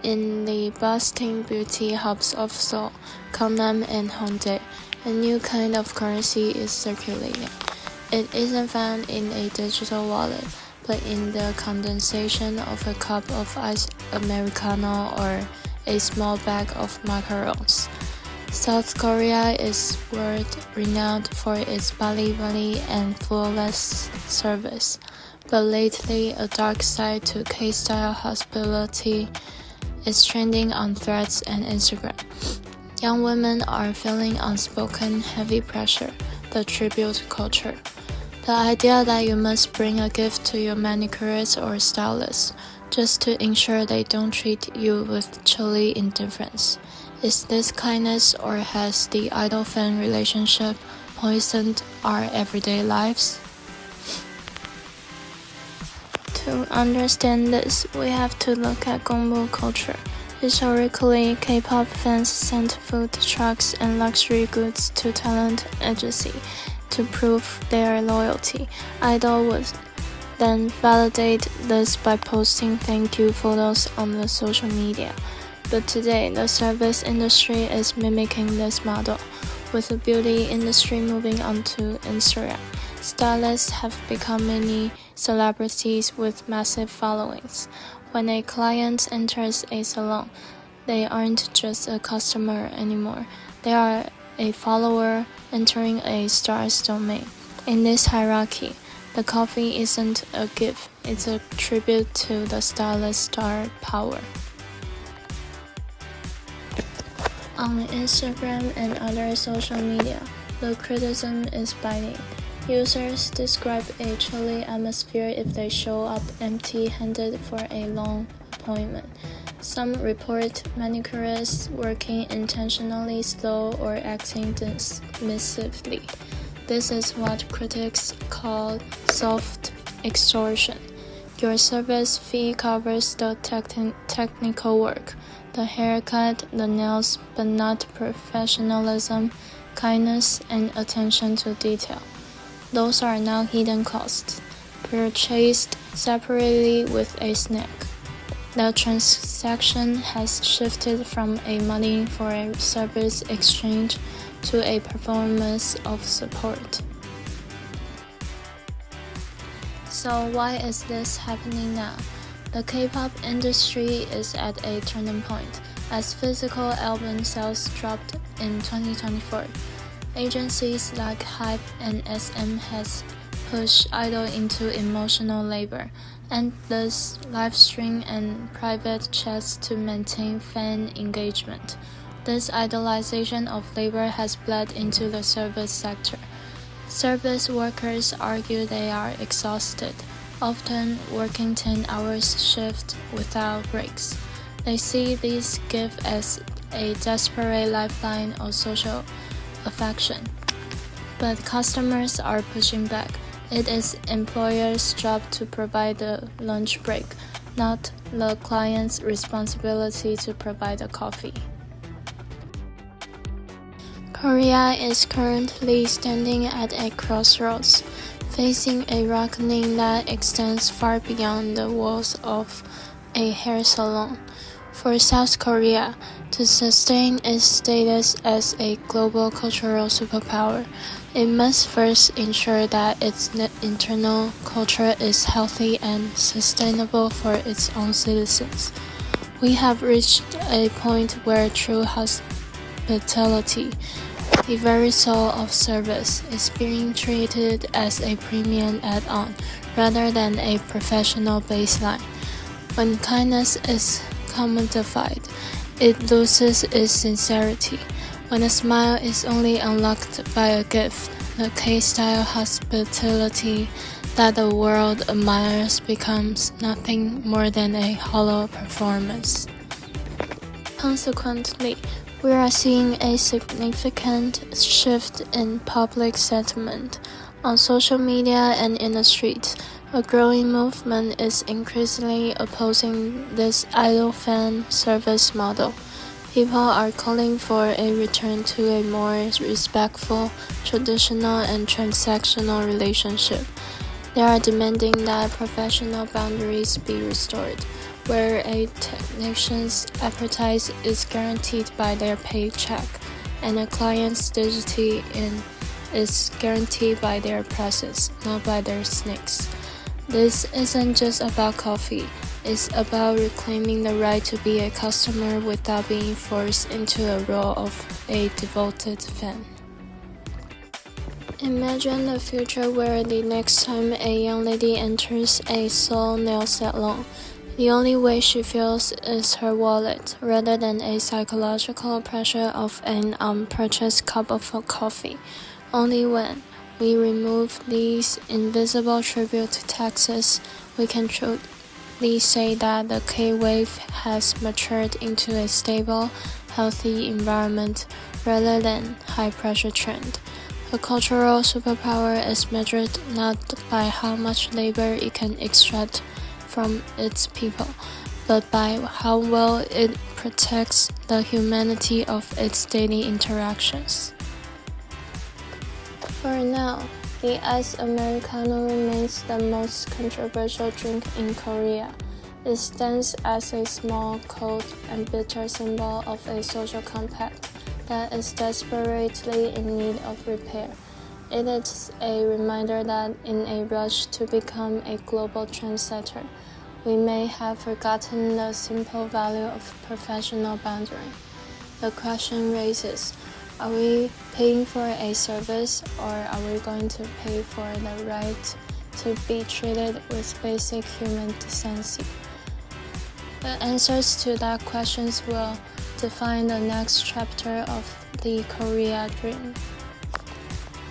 In the bustling beauty hubs of Seoul, Gangnam, and Hongdae, a new kind of currency is circulating. It isn't found in a digital wallet, but in the condensation of a cup of iced Americano or a small bag of macarons. South Korea is world-renowned for its Bali and flawless service, but lately a dark side to K-style hospitality is trending on Threads and Instagram. Young women are feeling unspoken heavy pressure, the tribute culture. The idea that you must bring a gift to your manicurist or stylist just to ensure they don't treat you with chilly indifference. Is this kindness, or has the idol-fan relationship poisoned our everyday lives? To understand this, we have to look at Gongbu culture. Historically, K-pop fans sent food trucks and luxury goods to talent agency to prove their loyalty. Idol would then validate this by posting thank you photos on the social media. But today, the service industry is mimicking this model, with the beauty industry moving onto Instagram. Stylists have become mini celebrities with massive followings. When a client enters a salon, they aren't just a customer anymore. They are a follower entering a star's domain. In this hierarchy, the coffee isn't a gift, it's a tribute to the stylist star power. On Instagram and other social media, the criticism is biting. Users describe a chilly atmosphere if they show up empty-handed for a long appointment. Some report manicurists working intentionally slow or acting dismissively. This is what critics call soft extortion. Your service fee covers the technical work, the haircut, the nails, but not professionalism, kindness, and attention to detail. Those are now hidden costs, purchased separately with a snack. The transaction has shifted from a money for a service exchange to a performance of support. So why is this happening now? The K-pop industry is at a turning point, as physical album sales dropped in 2024. Agencies like HYBE and SM has pushed idol into emotional labor, endless live stream and private chats to maintain fan engagement. This idolization of labor has bled into the service sector. Service workers argue they are exhausted, often working 10 hours shift without breaks. They see these gigs as a desperate lifeline of social affection. But customers are pushing back. It is employers' job to provide the lunch break, not the client's responsibility to provide the coffee. Korea is currently standing at a crossroads, facing a reckoning that extends far beyond the walls of a hair salon. For South Korea to sustain its status as a global cultural superpower, it must first ensure that its internal culture is healthy and sustainable for its own citizens. We have reached a point where true hospitality, the very soul of service, is being treated as a premium add-on rather than a professional baseline. When kindness is commodified, it loses its sincerity. When a smile is only unlocked by a gift, the K-style hospitality that the world admires becomes nothing more than a hollow performance. Consequently, we are seeing a significant shift in public sentiment. On social media and in the streets, a growing movement is increasingly opposing this idol fan service model. People are calling for a return to a more respectful, traditional, and transactional relationship. They are demanding that professional boundaries be restored. where a technician's expertise is guaranteed by their paycheck, and a client's dignity is guaranteed by their presence, not by their sneaks. This isn't just about coffee, it's about reclaiming the right to be a customer without being forced into a role of a devoted fan. Imagine a future where the next time a young lady enters a Seoul nail salon, the only way she feels is her wallet, rather than a psychological pressure of an unpurchased cup of coffee. Only when we remove these invisible tribute taxes, we can truly say that the K-wave has matured into a stable, healthy environment rather than high-pressure trend. A cultural superpower is measured not by how much labor it can extract from its people, but by how well it protects the humanity of its daily interactions. For now, the Iced Americano remains the most controversial drink in Korea. It stands as a small, cold, and bitter symbol of a social compact that is desperately in need of repair. It is a reminder that in a rush to become a global trendsetter, we may have forgotten the simple value of professional boundary. The question raises, are we paying for a service, or are we going to pay for the right to be treated with basic human decency? The answers to that questions will define the next chapter of the Korea Dream.